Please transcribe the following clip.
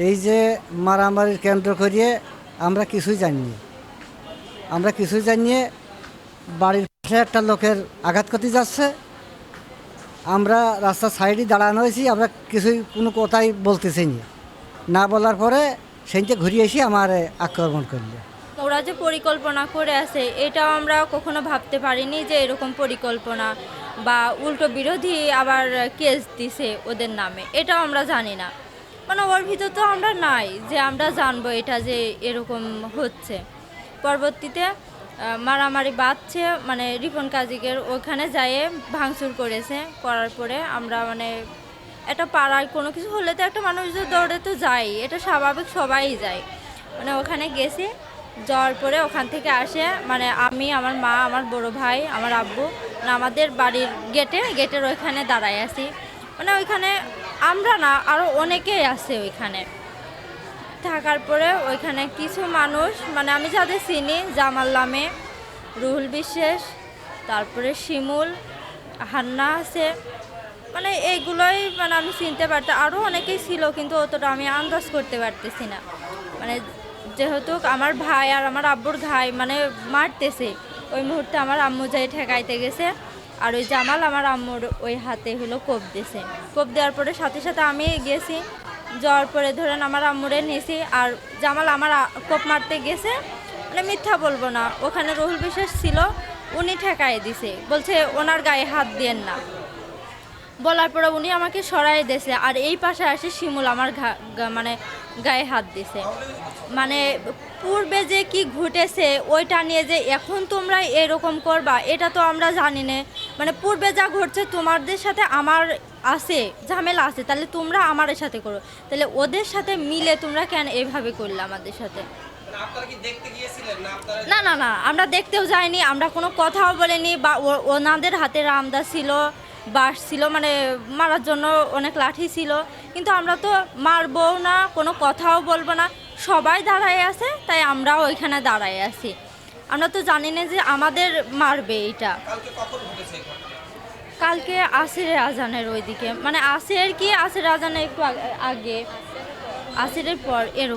এই যে মারামারির কেন্দ্র করিয়ে আমরা কিছুই জানিনি। আমরা কিছুই জানিয়ে বাড়ির পাশে একটা লোকের আঘাত করতে যাচ্ছে, আমরা রাস্তার সাইডে দাঁড়ানো হয়েছি, আমরা কিছুই কোনো কথাই বলতেছি না বলার পরে সেইটা ঘুরিয়ে এসে আমার আক্রমণ করলো। ওরা যে পরিকল্পনা করে আছে এটাও আমরা কখনো ভাবতে পারিনি যে এরকম পরিকল্পনা বা উল্টো বিরোধী আবার কেস দিছে ওদের নামে, এটাও আমরা জানি না। মানে ওর ভিতর তো আমরা নাই যে আমরা জানবো এটা যে এরকম হচ্ছে। পরবর্তীতে মারামারি বাঁধছে, মানে রিপন কাজীকের ওখানে যেয়ে ভাঙচুর করেছে, করার পরে আমরা মানে একটা পাড়ায় কোনো কিছু হলে তো একটা মানুষ যে দৌড়ে তো যায়, এটা স্বাভাবিক, সবাই যায়। মানে ওখানে গেছি, যাওয়ার পরে ওখান থেকে আসে মানে আমি, আমার মা, আমার বড় ভাই, আমার আব্বু, মানে আমাদের বাড়ির গেটের ওইখানে দাঁড়ায় আছি। মানে ওইখানে আমরা না আরও অনেকেই আছে ওইখানে। থাকার পরে ওইখানে কিছু মানুষ, মানে আমি যাদের চিনি, জামাল নামে, রুহুল বিশ্বাস, তারপরে শিমুল, হান্না আছে, মানে এইগুলোই মানে আমি চিনতে পারতাম। আরও অনেকেই ছিল কিন্তু অতটা আমি আন্দাজ করতে পারতেছি না। মানে যেহেতু আমার ভাই আর আমার আব্বুর ঘাই মানে মারতেছে, ওই মুহূর্তে আমার আম্মু যাই ঠেকাইতে গেছে, আর ওই জামাল আমার আম্মুর ওই হাতে হলো কোপ দিয়েছে। কোপ দেওয়ার পরে সাথে সাথে আমি গেছি, যাওয়ার পরে ধরেন আমার আম্মুরে নিয়েছি, আর জামাল আমার কোপ মারতে গেছে, মানে মিথ্যা বলবো না, ওখানে রুহুল বিশ্বাস ছিল, উনি ঠেকাই দিছে, বলছে ওনার গায়ে হাত দিয়েন না। বলার পরে উনি আমাকে সরাই দিয়েছে, আর এই পাশে আসে শিমুল আমার মানে গায়ে হাত দিছে। মানে পূর্বে যে কি ঘটেছে ওইটা নিয়ে যে এখন তোমরা এরকম করবা এটা তো আমরা জানি না। মানে পূর্বে যা ঘটছে তোমাদের সাথে আমার আছে, ঝামেলা আছে, তাহলে তোমরা আমার সাথে করো, তাহলে ওদের সাথে মিলে তোমরা কেন এভাবে করলে আমাদের সাথে? না না না, আমরা দেখতেও যাইনি, আমরা কোনো কথাও বলিনি, বা ওনাদের হাতে রামদা ছিল, বাঁশ ছিল, মানে মারার জন্য অনেক লাঠি ছিল, কিন্তু আমরা তো মারবো না, কোনো কথাও বলবো না, সবাই দাঁড়ায় আছে, তাই আমরাও ওইখানে দাঁড়ায় আছি। আমরা তো জানি না যে আমাদের মারবে এটা। কালকে আসিরের আজানের ওইদিকে, মানে আসির কি আসির আজানের একটু আগে, আসিরের পর এরকম।